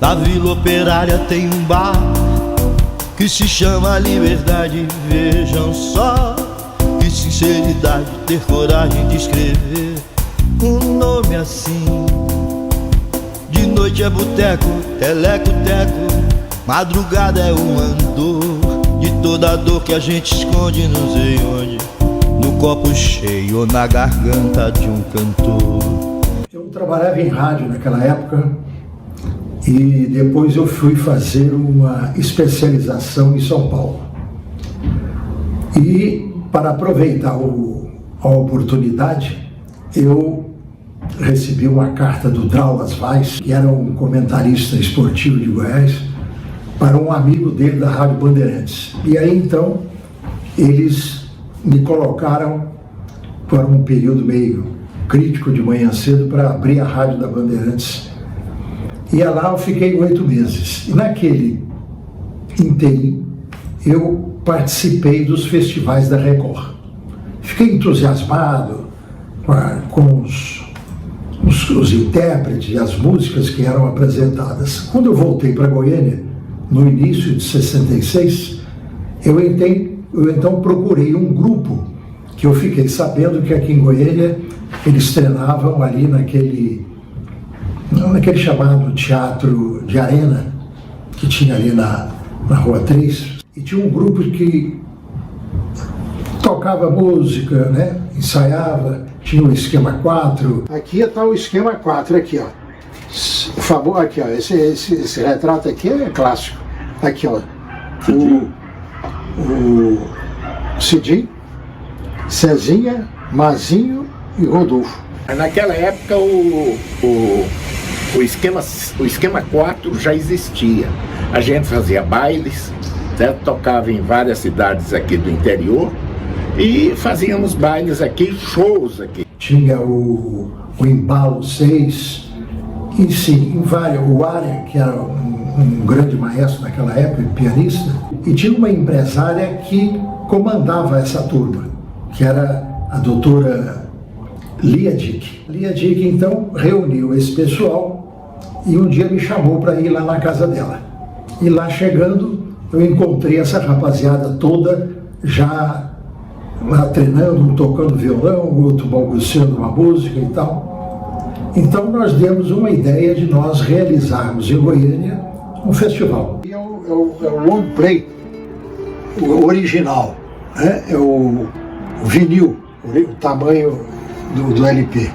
Na Vila Operária tem um bar que se chama Liberdade. Vejam só que sinceridade, ter coragem de escrever um nome assim. De noite é boteco, teleco-teco, madrugada é um andor de toda a dor que a gente esconde não sei onde, no copo cheio ou na garganta de um cantor. Eu trabalhava em rádio naquela época e depois eu fui fazer uma especialização em São Paulo. E para aproveitar a oportunidade, eu recebi uma carta do Draulas Vaz, que era um comentarista esportivo de Goiás, para um amigo dele da Rádio Bandeirantes. E aí então eles me colocaram por um período meio crítico de manhã cedo para abrir a Rádio da Bandeirantes. E lá eu fiquei 8 meses. E naquele interim eu participei dos festivais da Record. Fiquei entusiasmado com os intérpretes e as músicas que eram apresentadas. Quando eu voltei para Goiânia, no início de 66, eu então procurei um grupo que eu fiquei sabendo que aqui em Goiânia eles treinavam ali naquele chamado Teatro de Arena, que tinha ali na Rua 3, e tinha um grupo que tocava música, né? Ensaiava, tinha o esquema 4. Aqui está o esquema 4, aqui ó. Aqui ó, esse retrato aqui é clássico. Aqui ó, o Cidinho, Cezinha, Mazinho e Rodolfo. Naquela época o esquema 4 já existia. A gente fazia bailes, certo? Tocava em várias cidades aqui do interior e fazíamos bailes aqui, shows aqui. Tinha o Embalo 6, e sim, em várias, o Área, que era um grande maestro naquela época, pianista, e tinha uma empresária que comandava essa turma, que era a doutora Lia Dick. Lia Dick, então, reuniu esse pessoal e um dia me chamou para ir lá na casa dela. E lá chegando, eu encontrei essa rapaziada toda já lá treinando, um tocando violão, o outro balbuciando uma música e tal. Então nós demos uma ideia de nós realizarmos em Goiânia um festival. E é o long play, o original, né? É o vinil, o tamanho do LP.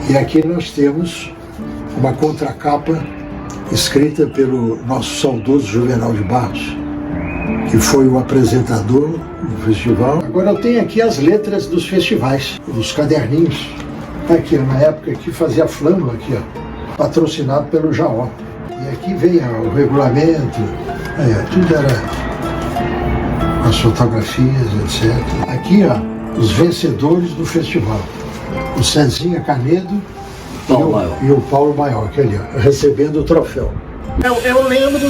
E aqui nós temos uma contracapa escrita pelo nosso saudoso Juvenal de Barros, que foi o apresentador do festival. Agora eu tenho aqui as letras dos festivais, os caderninhos. Aqui, na época que fazia Flâmula, aqui, ó, patrocinado pelo Jaó. E aqui vem o regulamento, tudo era as fotografias, etc. Aqui, ó, os vencedores do festival. O Cezinha Canedo e o Paulo Maior, que ali, ó, recebendo o troféu. Eu lembro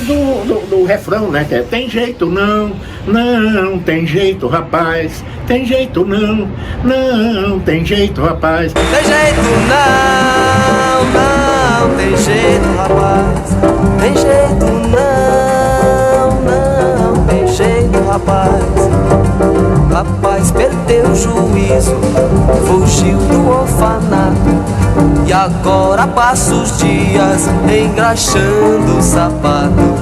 do refrão, né? Que é: tem jeito não, não tem jeito rapaz, tem jeito não, não tem jeito rapaz. Tem jeito não, não tem jeito rapaz, tem jeito não, não tem jeito rapaz. Rapaz perdeu o juízo, fugiu do orfanato e agora passa os dias engraxando o sapato.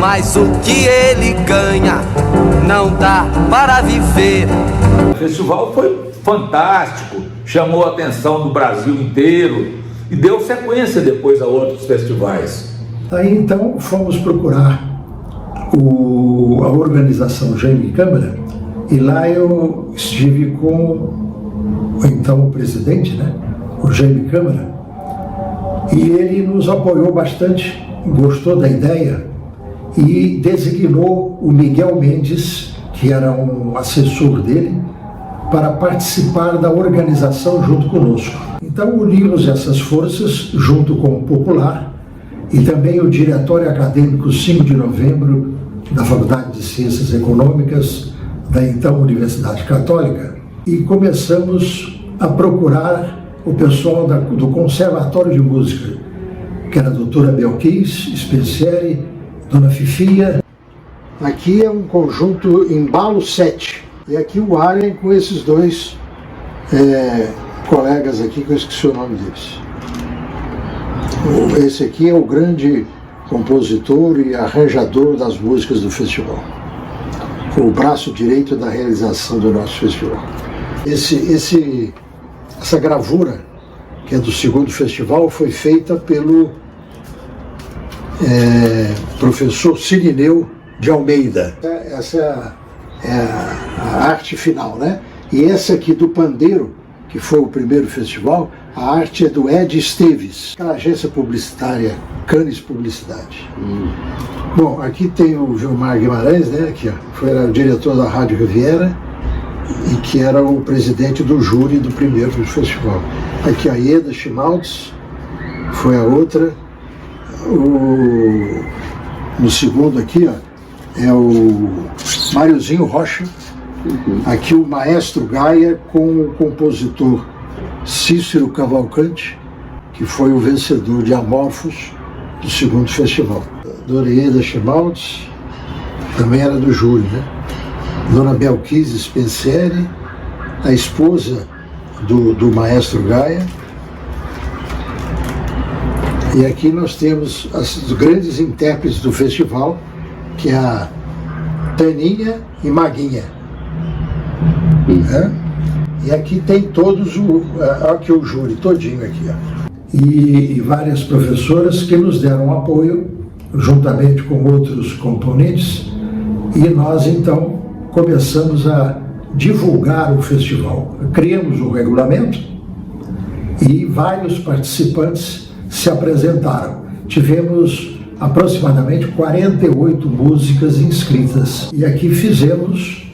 Mas o que ele ganha não dá para viver. O festival foi fantástico, chamou a atenção do Brasil inteiro e deu sequência depois a outros festivais. Aí então fomos procurar a organização Jaime Câmara, e lá eu estive com então o presidente, né, o Jaime Câmara, e ele nos apoiou bastante, gostou da ideia e designou o Miguel Mendes, que era um assessor dele, para participar da organização junto conosco. Então unimos essas forças junto com o Popular e também o Diretório Acadêmico 5 de Novembro da Faculdade de Ciências Econômicas da então Universidade Católica, e começamos a procurar o pessoal do Conservatório de Música, que era a doutora Belkis Spencieri, Dona Fifia. Aqui é um conjunto Embalo 7. E aqui o Allen com esses dois colegas aqui, que eu esqueci o nome deles. Esse aqui é o grande compositor e arranjador das músicas do festival. O braço direito da realização do nosso festival. Essa gravura, que é do segundo festival, foi feita pelo professor Cirineu de Almeida. Essa é a arte final, né? E essa aqui do pandeiro, que foi o primeiro festival, a arte é do Ed Esteves, aquela agência publicitária, Cannes Publicidade. Bom, aqui tem o Gilmar Guimarães, né? Que foi o diretor da Rádio Riviera e que era o presidente do júri do primeiro festival. Aqui a Ieda Chimaldes foi a outra. No segundo aqui, ó, é o Máriozinho Rocha. Aqui o Maestro Gaia com o compositor Cícero Cavalcante, que foi o vencedor de Amorfos do segundo festival. Dona Ieda Chimaldes também era do júri, né? Dona Belkis Spencieri, a esposa do Maestro Gaia. E aqui nós temos as grandes intérpretes do festival, que é a Taninha e Maguinha. E aqui tem todos aqui o júri todinho aqui, ó. E várias professoras que nos deram apoio juntamente com outros componentes, e nós então começamos a divulgar o festival. Criamos o regulamento e vários participantes se apresentaram. Tivemos aproximadamente 48 músicas inscritas. E aqui fizemos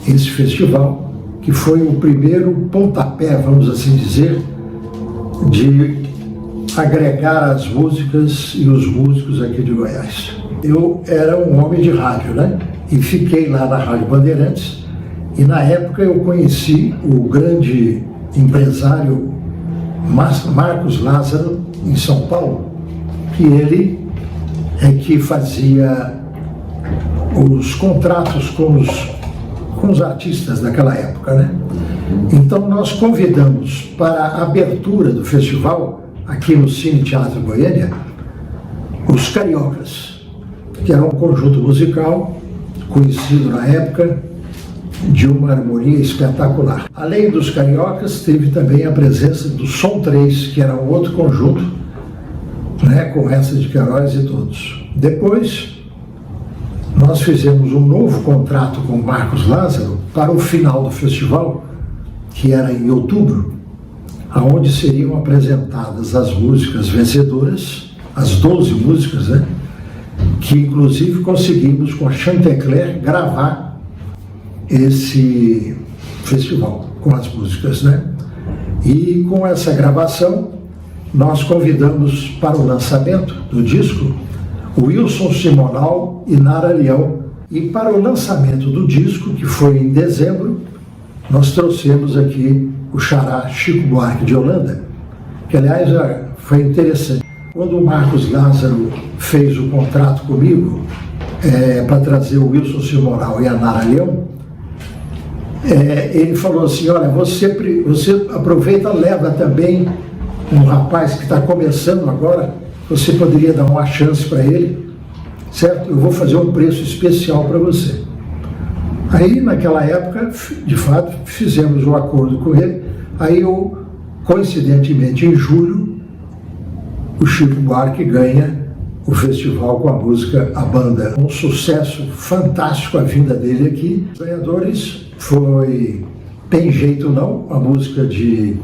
esse festival, que foi o primeiro pontapé, vamos assim dizer, de agregar as músicas e os músicos aqui de Goiás. Eu era um homem de rádio, né? E fiquei lá na Rádio Bandeirantes, e na época eu conheci o grande empresário Marcos Lázaro, em São Paulo, que ele é que fazia os contratos com os artistas daquela época, né? Então nós convidamos para a abertura do festival, aqui no Cine Teatro Goiânia, os Cariocas, que era um conjunto musical conhecido na época, de uma harmonia espetacular. Além dos Cariocas, teve também a presença do Som 3, que era um outro conjunto, né, com essa de Queiroz e todos. Depois, nós fizemos um novo contrato com o Marcos Lázaro para o final do festival, que era em outubro, onde seriam apresentadas as músicas vencedoras, as 12 músicas, né, que inclusive conseguimos com a Chantecler gravar esse festival com as músicas, né? E com essa gravação nós convidamos para o lançamento do disco o Wilson Simonal e Nara Leão, e para o lançamento do disco, que foi em dezembro, nós trouxemos aqui o xará Chico Buarque de Holanda, que aliás foi interessante. Quando o Marcos Lázaro fez o contrato comigo para trazer o Wilson Simonal e a Nara Leão, ele falou assim: olha, você aproveita, leva também um rapaz que está começando agora, você poderia dar uma chance para ele, certo? Eu vou fazer um preço especial para você. Aí, naquela época, de fato, fizemos um acordo com ele. Aí, coincidentemente, em julho, o Chico Buarque ganha o festival com a música A Banda. Um sucesso fantástico a vinda dele aqui. Os ganhadores foi Tem Jeito Não, a música de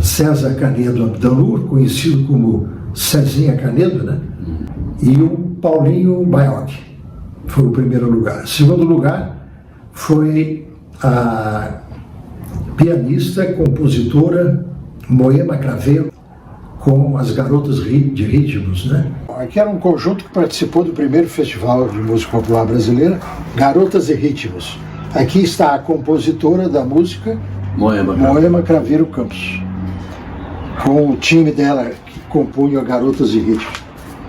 César Canedo Abdanur, conhecido como Cezinha Canedo, né? E o Paulinho Baioc foi o primeiro lugar. Segundo lugar foi a pianista, compositora Moema Craveiro, com as Garotas de Ritmos, né? Aqui era um conjunto que participou do primeiro Festival de Música Popular Brasileira, Garotas e Ritmos. Aqui está a compositora da música, Moema Craveiro Campos, com o time dela, compunham Garotas de Ritmo.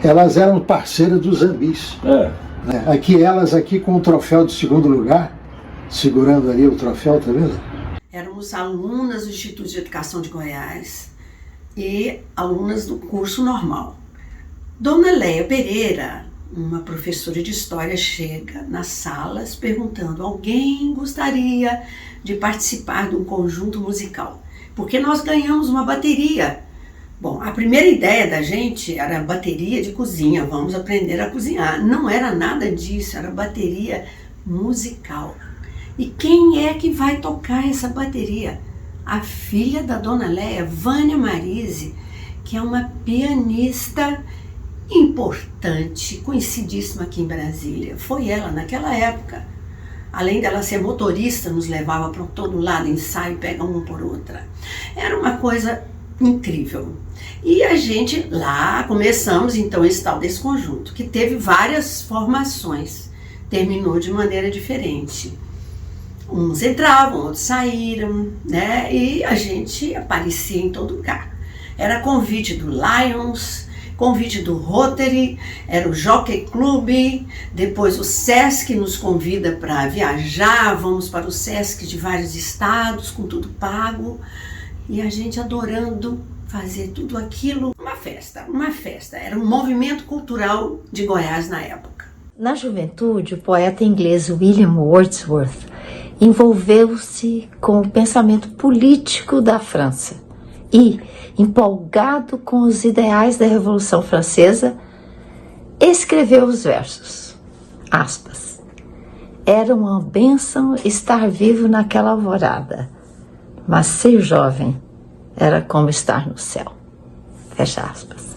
Elas eram parceiras dos Zambis. Né? Aqui elas aqui com o troféu de segundo lugar, segurando ali o troféu, tá vendo? Éramos alunas do Instituto de Educação de Goiás e alunas do curso normal. Dona Léia Pereira, uma professora de história, chega nas salas perguntando: alguém gostaria de participar de um conjunto musical? Porque nós ganhamos uma bateria. Bom, a primeira ideia da gente era bateria de cozinha, vamos aprender a cozinhar. Não era nada disso, era bateria musical. E quem é que vai tocar essa bateria? A filha da Dona Léia, Vânia Marise, que é uma pianista importante, conhecidíssima aqui em Brasília. Foi ela, naquela época, além dela ser motorista, nos levava para todo lado, ensaio, pega uma por outra. Era uma coisa incrível. E a gente lá começamos então esse tal desse conjunto, que teve várias formações, terminou de maneira diferente. Uns entravam, outros saíram, né? E a gente aparecia em todo lugar. Era convite do Lions, convite do Rotary, era o Jockey Club, depois o Sesc nos convida para viajar, vamos para o Sesc de vários estados, com tudo pago, e a gente adorando fazer tudo aquilo. Uma festa, era um movimento cultural de Goiás na época. Na juventude, o poeta inglês William Wordsworth envolveu-se com o pensamento político da França e, empolgado com os ideais da Revolução Francesa, escreveu os versos, aspas, era uma bênção estar vivo naquela alvorada, mas ser jovem era como estar no céu, fecha aspas.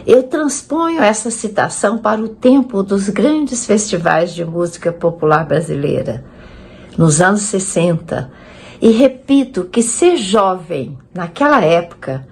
Eu transponho essa citação para o tempo dos grandes festivais de música popular brasileira, nos anos 60, e repito que ser jovem naquela época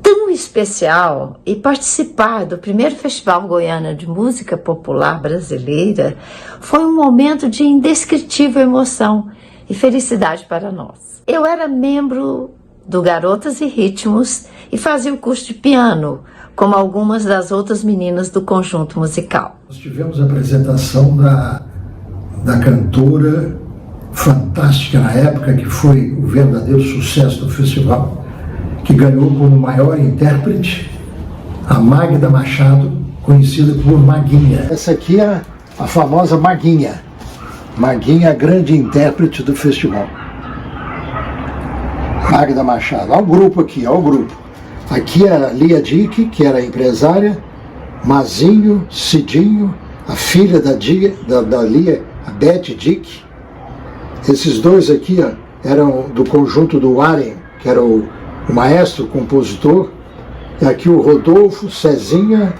tão especial e participar do primeiro Festival Goiano de Música Popular Brasileira foi um momento de indescritível emoção e felicidade para nós. Eu era membro do Garotas e Ritmos e fazia o curso de piano, como algumas das outras meninas do conjunto musical. Nós tivemos a apresentação da cantora fantástica na época, que foi o verdadeiro sucesso do festival, que ganhou como maior intérprete a Magda Machado, conhecida por Maguinha. Essa aqui é a famosa Maguinha. Maguinha, a grande intérprete do festival. Magda Machado. Olha o grupo aqui, olha o grupo. Aqui era Lia Dick, que era empresária, Mazinho, Cidinho, a filha da Lia, a Beth Dick. Esses dois aqui ó, eram do conjunto do Waren, que era o maestro, o compositor. E aqui o Rodolfo, Cezinha,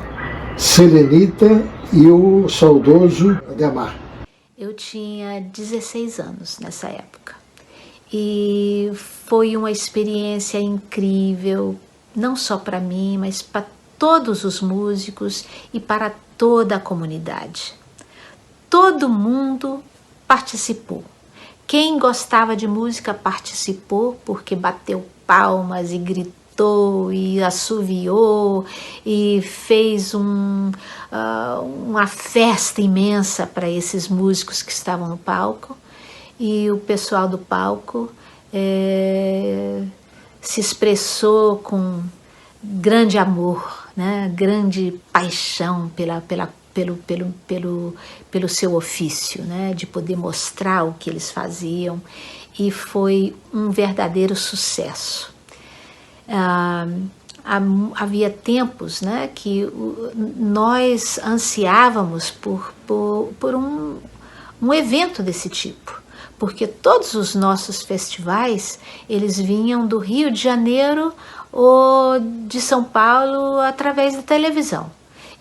Selenita e o saudoso Ademar. Eu tinha 16 anos nessa época e foi uma experiência incrível, não só para mim, mas para todos os músicos e para toda a comunidade. Todo mundo participou. Quem gostava de música participou porque bateu palmas e gritou e assoviou e fez uma festa imensa para esses músicos que estavam no palco. E o pessoal do palco se expressou com grande amor, né? Grande paixão pelo seu ofício, né? De poder mostrar o que eles faziam, e foi um verdadeiro sucesso. Havia tempos, né, que nós ansiávamos por um evento desse tipo, porque todos os nossos festivais, eles vinham do Rio de Janeiro ou de São Paulo através da televisão.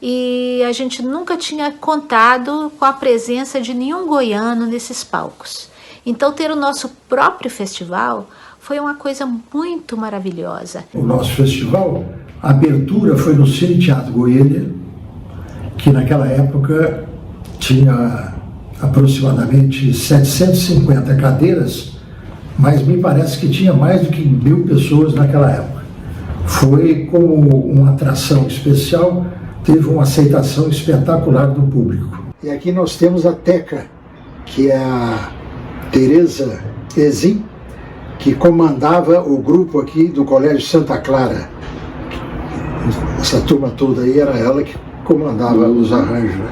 E a gente nunca tinha contado com a presença de nenhum goiano nesses palcos. Então ter o nosso próprio festival foi uma coisa muito maravilhosa. O nosso festival, a abertura foi no Cine Teatro Goiânia, que naquela época tinha aproximadamente 750 cadeiras, mas me parece que tinha mais do que 1000 pessoas naquela época. foi, como uma atração especial, teve uma aceitação espetacular do público. E aqui nós temos a Teca, que é a Teresa Ezin, que comandava o grupo aqui do Colégio Santa Clara. Essa turma toda aí era ela que comandava os arranjos, né?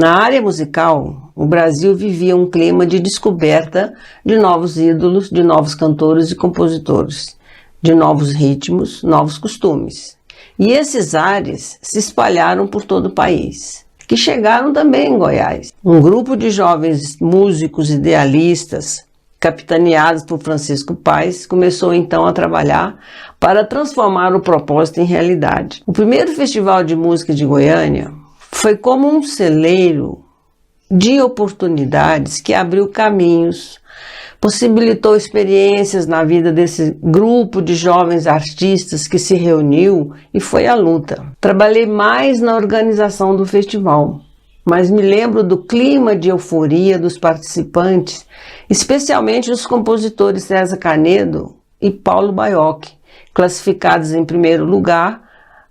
Na área musical, o Brasil vivia um clima de descoberta de novos ídolos, de novos cantores e compositores, de novos ritmos, novos costumes. E esses ares se espalharam por todo o país, que chegaram também em Goiás. Um grupo de jovens músicos idealistas, capitaneados por Francisco Paes, começou então a trabalhar para transformar o propósito em realidade. O primeiro Festival de Música de Goiânia foi como um celeiro de oportunidades que abriu caminhos, possibilitou experiências na vida desse grupo de jovens artistas que se reuniu e foi à luta. Trabalhei mais na organização do festival, mas me lembro do clima de euforia dos participantes, especialmente dos compositores César Canedo e Paulo Baiocchi, classificados em primeiro lugar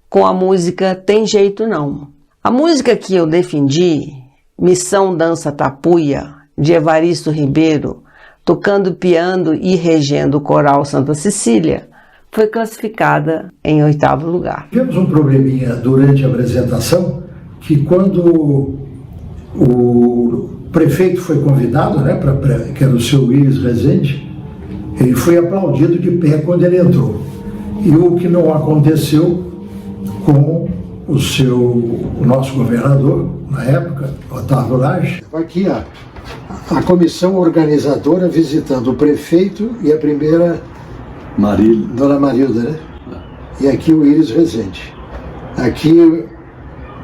com a música Tem Jeito Não. A música que eu defendi, Missão Dança Tapuia, de Evaristo Ribeiro, tocando piano e regendo o coral Santa Cecília, foi classificada em 8º lugar. Tivemos um probleminha durante a apresentação, que quando o prefeito foi convidado, né, que era o seu Willis Rezende, ele foi aplaudido de pé quando ele entrou. E o que não aconteceu com o nosso governador, na época, Otávio Lage. Aqui a comissão organizadora visitando o prefeito e a primeira Dona Marilda, né? E aqui o Willis Rezende. Aqui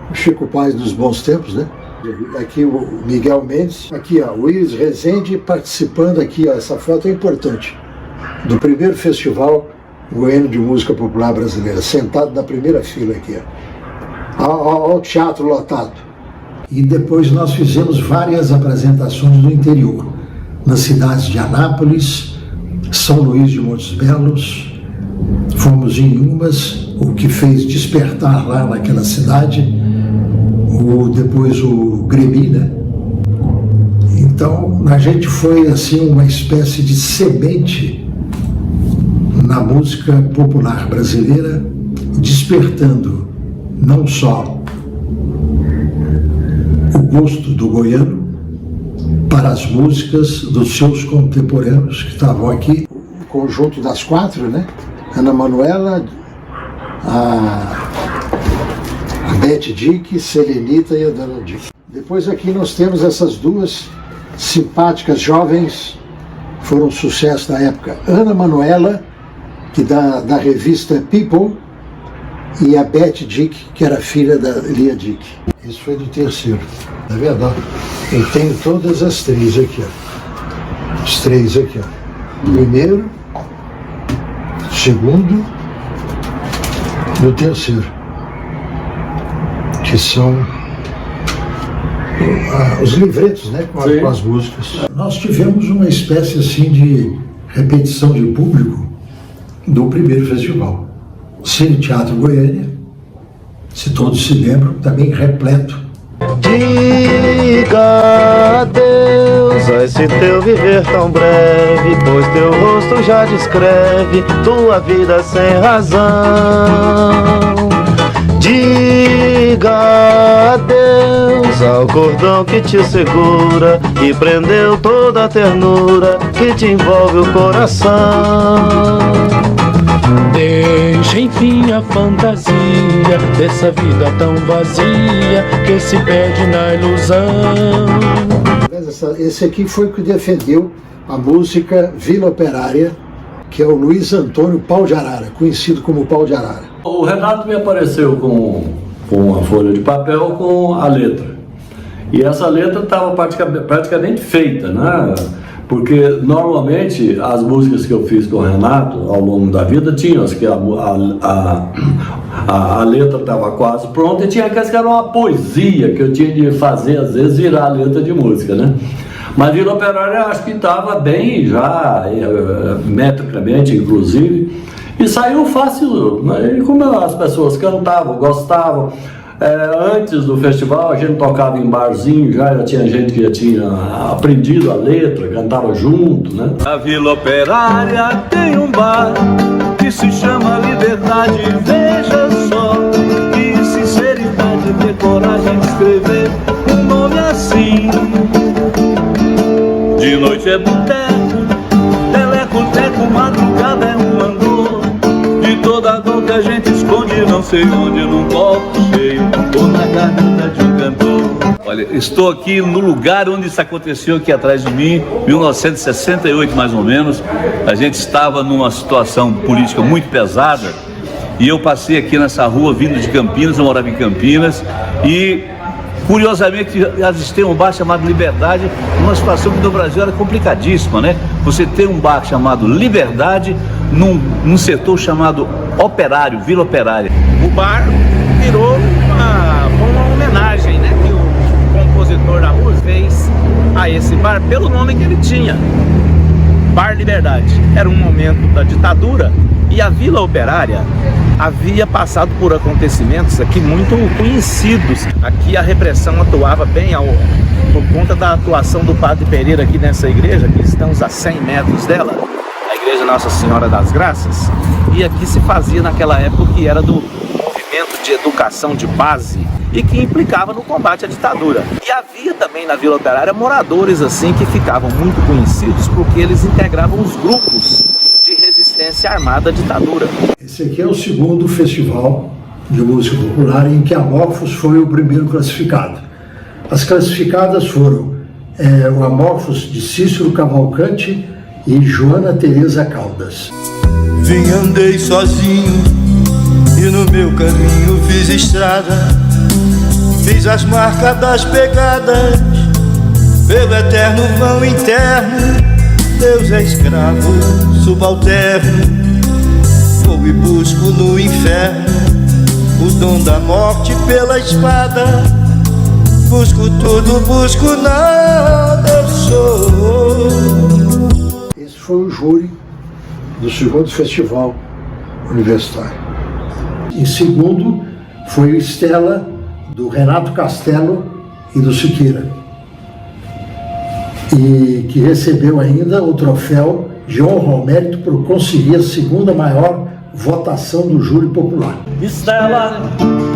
o Chico Paes dos bons tempos, né? Aqui o Miguel Mendes. Aqui, ó, o Willis Rezende participando aqui, ó, essa foto é importante, do primeiro Festival Goiano de Música Popular Brasileira, sentado na primeira fila aqui, ó. Ao teatro lotado. E depois nós fizemos várias apresentações no interior, nas cidades de Anápolis, São Luís de Montes Belos. Fomos em umas, o que fez despertar lá naquela cidade, depois o Grêmio, né? Então a gente foi assim uma espécie de semente na música popular brasileira, despertando não só o gosto do goiano para as músicas dos seus contemporâneos que estavam aqui. O conjunto das 4, né? Ana Manuela, a Beth Dick, Selenita e a Dona Dick. Depois aqui nós temos essas duas simpáticas jovens, foram um sucesso na época. Ana Manuela, que da revista People, e a Beth Dick, que era filha da Lia Dick. Isso foi do terceiro, tá vendo? Eu tenho todas as 3 aqui, ó. Os 3 aqui, ó. Primeiro, segundo e o terceiro, que são os livretos, né, com as músicas. Nós tivemos uma espécie assim de repetição de público do primeiro festival. Cine Teatro Goiânia, se todos se lembram, também repleto. Diga adeus a esse teu viver tão breve, pois teu rosto já descreve tua vida sem razão. Diga adeus ao cordão que te segura e prendeu toda a ternura que te envolve o coração. Deixa enfim a fantasia dessa vida tão vazia que se perde na ilusão. Esse aqui foi o que defendeu a música Vila Operária, que é o Luiz Antônio Pau de Arara, conhecido como Pau de Arara. O Renato me apareceu com uma folha de papel com a letra. E essa letra estava praticamente feita, né? Porque normalmente as músicas que eu fiz com o Renato ao longo da vida tinham as que a letra estava quase pronta e tinha aquelas que era uma poesia que eu tinha de fazer, às vezes, virar a letra de música, né? Mas Vila Operária acho que estava bem já, metricamente inclusive, E saiu fácil, né? E como as pessoas cantavam, gostavam. Antes do festival a gente tocava em barzinho, já tinha gente que já tinha aprendido a letra, cantava junto, né? A Vila Operária tem um bar que se chama Liberdade, veja só, que sinceridade, ter coragem de escrever um nome assim. De noite é boteco, teleco-teco, madrugada é um andor, de toda dor que a gente esconde, não sei onde, num copo cheio ou na garganta de um cantor. Olha, estou aqui no lugar onde isso aconteceu aqui atrás de mim, 1968 mais ou menos. A gente estava numa situação política muito pesada e eu passei aqui nessa rua vindo de Campinas, eu morava em Campinas e curiosamente existia um bar chamado Liberdade, numa situação que no Brasil era complicadíssima, né? Você tem um bar chamado Liberdade num setor chamado Operário, Vila Operária. O bar virou uma homenagem, né, que o compositor da rua fez a esse bar pelo nome que ele tinha, Bar Liberdade. Era um momento da ditadura e a Vila Operária havia passado por acontecimentos aqui muito conhecidos. Aqui a repressão atuava bem por conta da atuação do Padre Pereira aqui nessa igreja, que estamos a 100 metros dela, a Igreja Nossa Senhora das Graças, e aqui se fazia naquela época que era do movimento de educação de base e que implicava no combate à ditadura. E havia também na Vila Operária moradores assim que ficavam muito conhecidos porque eles integravam os grupos de resistência armada à ditadura. Esse aqui é o segundo festival de música popular em que Amorphos foi o primeiro classificado. As classificadas foram o Amorphos de Cícero Cavalcante e Joana Teresa Caldas. Vim, andei sozinho e no meu caminho fiz estrada, fiz as marcas das pegadas pelo eterno vão interno. Deus é escravo, subalterno, vou e busco no inferno o dom da morte pela espada. Busco tudo, busco nada, eu sou. Esse foi o júri do segundo festival universitário. Em segundo foi o Estela, do Renato Castelo e do Siqueira, e que recebeu ainda o troféu de honra ao mérito por conseguir a segunda maior votação do júri popular. Estela,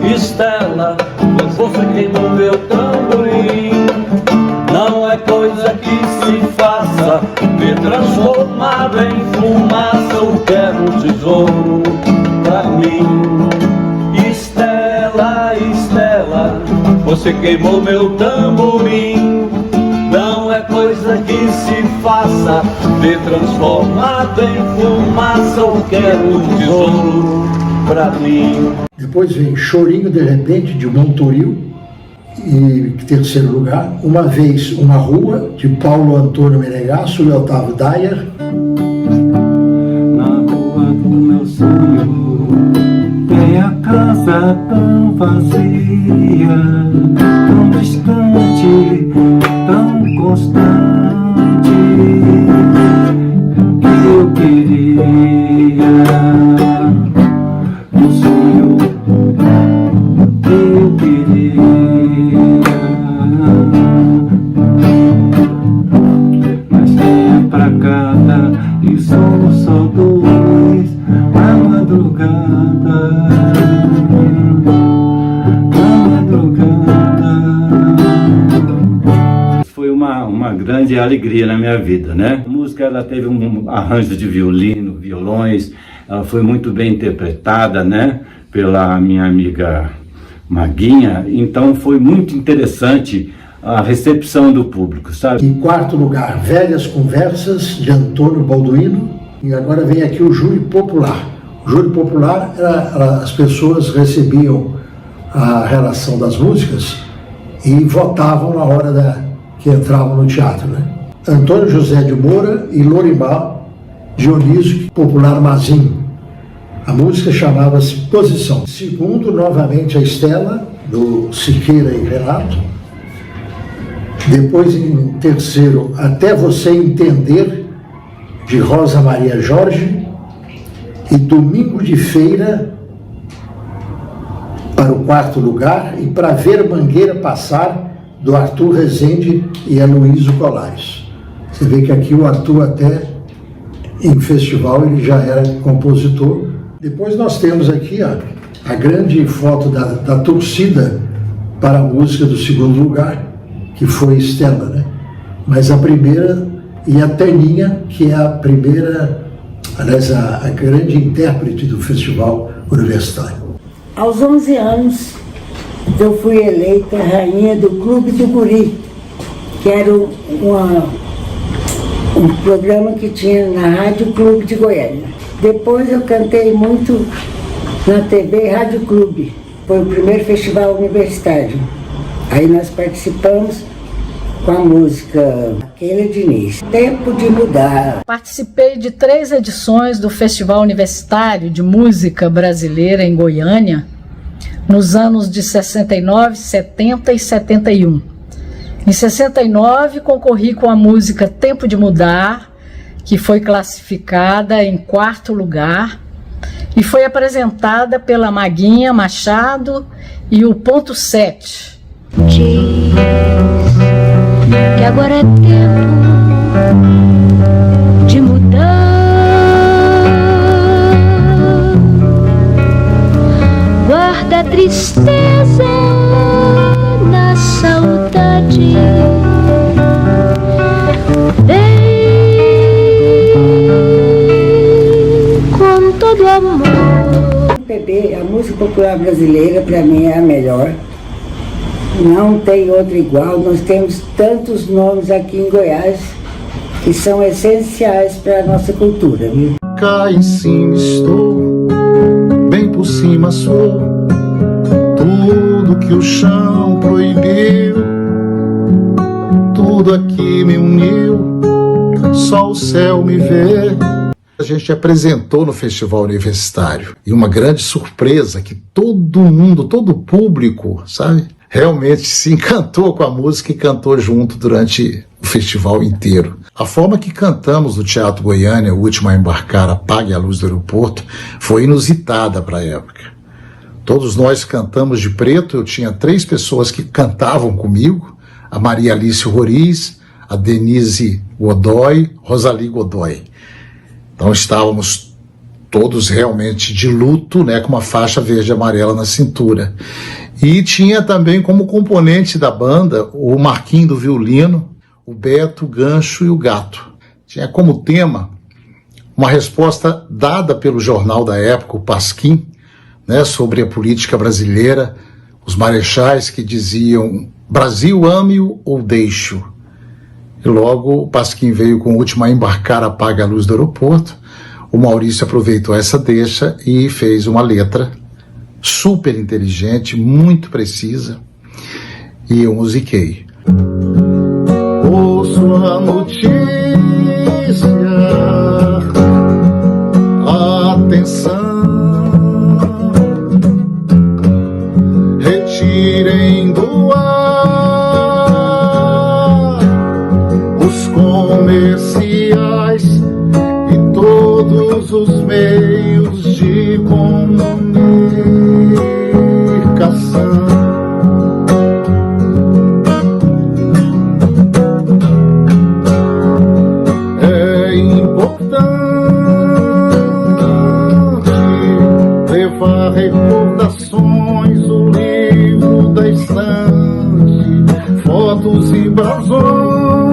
Estela, você queimou meu tamborim. Não é coisa que se faça, me transformado em fumaça. Eu quero um tesouro pra mim. Estela, Estela, você queimou meu tamborim. Não é coisa que se faça, me transformado em fumaça. Eu quero um tesouro pra mim. Depois vem Chorinho de Repente, de Montoril, e terceiro lugar. Uma Vez Uma Rua, de Paulo Antônio Menegasso e Otávio Dyer. Na rua do meu sonho tem a casa tão vazia, tão distante, tão constante, que eu queria um sonho que eu queria. Mas tem a pra cada e somos só dois na madrugada. Foi uma grande alegria na minha vida, né? A música, ela teve um arranjo de violino, violões, ela foi muito bem interpretada, né? Pela minha amiga Maguinha, então foi muito interessante a recepção do público, sabe? Em quarto lugar, Velhas Conversas, de Antônio Balduino. E agora vem aqui o júri popular. O júri popular, as pessoas recebiam a relação das músicas e votavam na hora que entravam no teatro, né? Antônio José de Moura e Lorimar Dionísio, popular Mazinho. A música chamava-se Posição. Segundo, novamente, a Estela, do Siqueira e Renato. Depois, em terceiro, Até Você Entender, de Rosa Maria Jorge. e Domingo de Feira para o 4º lugar, e Pra Ver Mangueira Passar, do Arthur Rezende e Aloysio Colares. Você vê que aqui o Arthur até em festival ele já era compositor. Depois nós temos aqui a grande foto da torcida para a música do 2º lugar, que foi Estela, né? Mas a primeira, e a Terninha, que é a primeira, aliás, a grande intérprete do festival universitário. Aos 11 anos, eu fui eleita rainha do Clube do Guri, que era um programa que tinha na Rádio Clube de Goiânia. Depois eu cantei muito na TV Rádio Clube, foi o primeiro festival universitário. Aí nós participamos com a música Keila Diniz, Tempo de Mudar. Participei de 3 edições do Festival Universitário de Música Brasileira em Goiânia, nos anos de 69, 70 e 71. Em 69, concorri com a música Tempo de Mudar, que foi classificada em 4º lugar e foi apresentada pela Maguinha Machado e o Ponto 7. Diz que agora é tempo de mudar. Guarda a tristeza na saudade. Vem com todo amor. A música popular brasileira para mim é a melhor. Não tem outra igual. Nós temos tantos nomes aqui em Goiás que são essenciais para a nossa cultura, viu? Cá em cima estou, bem por cima sou, tudo que o chão proibiu, tudo aqui me uniu, só o céu me vê. A gente apresentou no Festival Universitário e uma grande surpresa que todo mundo, todo o público, sabe, realmente se encantou com a música e cantou junto durante o festival inteiro. A forma que cantamos no Teatro Goiânia, o último a embarcar, Apague a Luz do Aeroporto, foi inusitada para a época. Todos nós cantamos de preto, eu tinha 3 pessoas que cantavam comigo, a Maria Alice Roriz, a Denise Godoy, Rosalie Godoy. Então estávamos todos realmente de luto, né, com uma faixa verde e amarela na cintura. E tinha também como componente da banda o Marquinho do violino, o Beto, o Gancho e o Gato. Tinha como tema uma resposta dada pelo jornal da época, o Pasquim, né, sobre a política brasileira, os marechais que diziam Brasil ame-o ou deixe-o. E logo o Pasquim veio com o último a embarcar, Apaga a Luz do Aeroporto. O Maurício aproveitou essa deixa e fez uma letra super inteligente, muito precisa, e eu musiquei. Ouço a notícia, atenção, retirem do ar os comerciais e todos os meios de comunicação. É importante levar recordações, o livro da estante, fotos e brasões.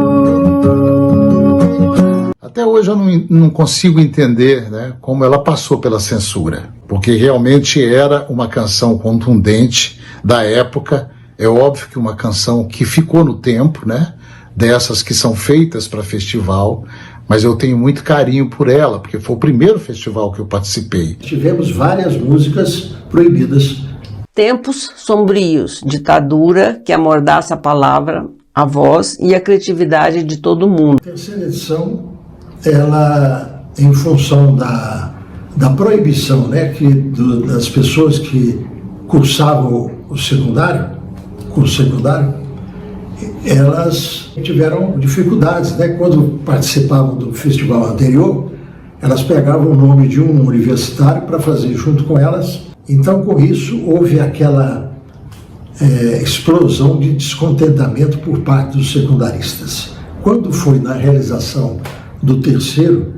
Até hoje eu não consigo entender, né, como ela passou pela censura, porque realmente era uma canção contundente da época. É óbvio que uma canção que ficou no tempo, né, dessas que são feitas para festival, mas eu tenho muito carinho por ela, porque foi o primeiro festival que eu participei. Tivemos várias músicas proibidas. Tempos sombrios, ditadura que amordaça a palavra, a voz e a criatividade de todo mundo. A terceira edição, ela, em função da proibição, né, das pessoas que cursavam o curso secundário, elas tiveram dificuldades, né? Quando participavam do festival anterior, elas pegavam o nome de um universitário para fazer junto com elas. Então, com isso, houve aquela explosão de descontentamento por parte dos secundaristas. Quando foi na realização do terceiro,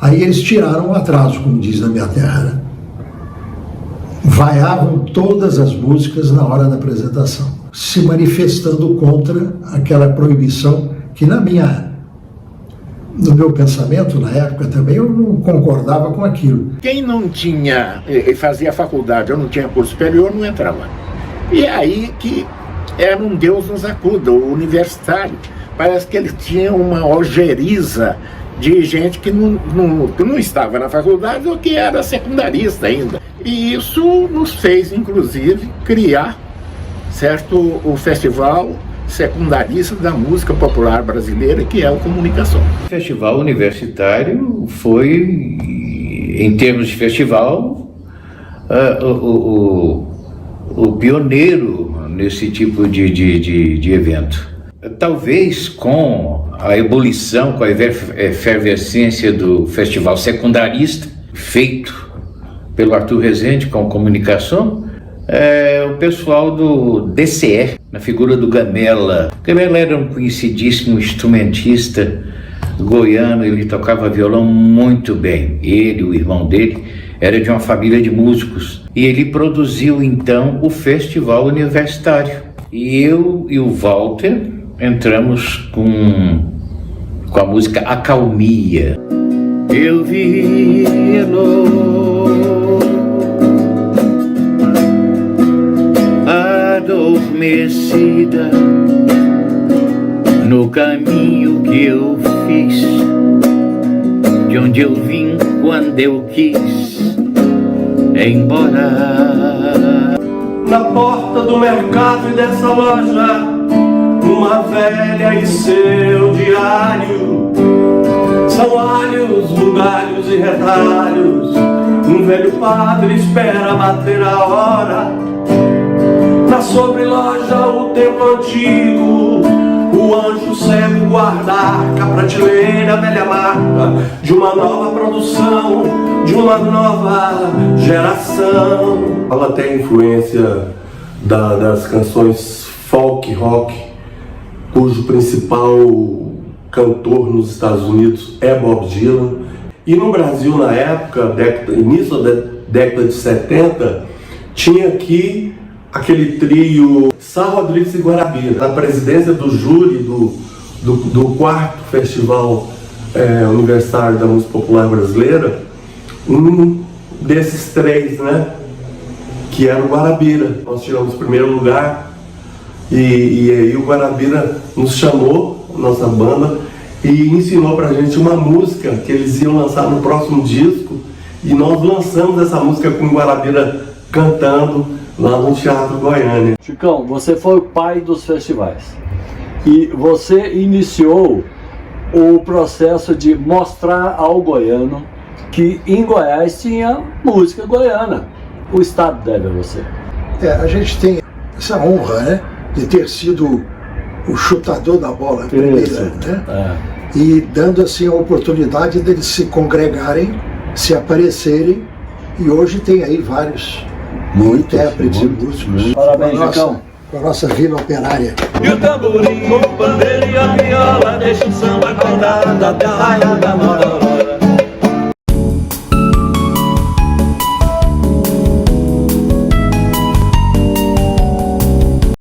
aí eles tiraram o atraso, como diz na minha terra, né? Vaiavam todas as músicas na hora da apresentação, se manifestando contra aquela proibição que no meu pensamento, na época também, eu não concordava com aquilo. Quem não tinha, fazia faculdade ou não tinha curso superior, não entrava. E é aí que era um Deus nos acuda, o universitário. Parece que ele tinha uma ojeriza de gente que não estava na faculdade ou que era secundarista ainda. E isso nos fez, inclusive, criar, certo, o Festival Secundarista da Música Popular Brasileira, que é o Comunicação. O Festival Universitário foi, em termos de festival, o pioneiro nesse tipo de evento. Talvez com a ebulição, com a efervescência do Festival Secundarista, feito pelo Arthur Rezende com Comunicação, o pessoal do DCE, na figura do Gamela. Gamela era um conhecidíssimo instrumentista goiano, ele tocava violão muito bem. Ele, o irmão dele, era de uma família de músicos. E ele produziu então o Festival Universitário. E eu e o Walter entramos com a música Acalmia. Eu vi adormecida no caminho que eu fiz, de onde eu vim quando eu quis embora. Na porta do mercado e dessa loja, uma velha e seu diário. São alhos, bugalhos e retalhos. Um velho padre espera bater a hora. Na sobreloja o templo antigo, o anjo cego guarda a arca, prateleira, velha marca de uma nova produção, de uma nova geração. Ela tem influência das canções folk rock, cujo principal cantor nos Estados Unidos é Bob Dylan. E no Brasil, na época, início da década de 70, tinha aqui aquele trio Sá Rodrigues e Guarabira, na presidência do júri do quarto Festival Universitário da Música Popular Brasileira. Um desses três, né, que era o Guarabira. Nós tiramos o primeiro lugar e aí o Guarabira nos chamou, nossa banda, e ensinou pra gente uma música que eles iam lançar no próximo disco, e nós lançamos essa música com o Guarabira cantando lá no Teatro Goiânia. Chicão, você foi o pai dos festivais e você iniciou o processo de mostrar ao goiano que em Goiás tinha música goiana. O Estado deve a você. A gente tem essa honra, né, de ter sido o chutador da bola primeira, né? E dando assim a oportunidade deles se congregarem, se aparecerem, e hoje tem aí vários intérpretes e músicos. Parabéns, Chicão. Com a nossa Vila Operária. E o tamborim, o pandeiro e a viola, deixa o samba acordado até a raia da Morola.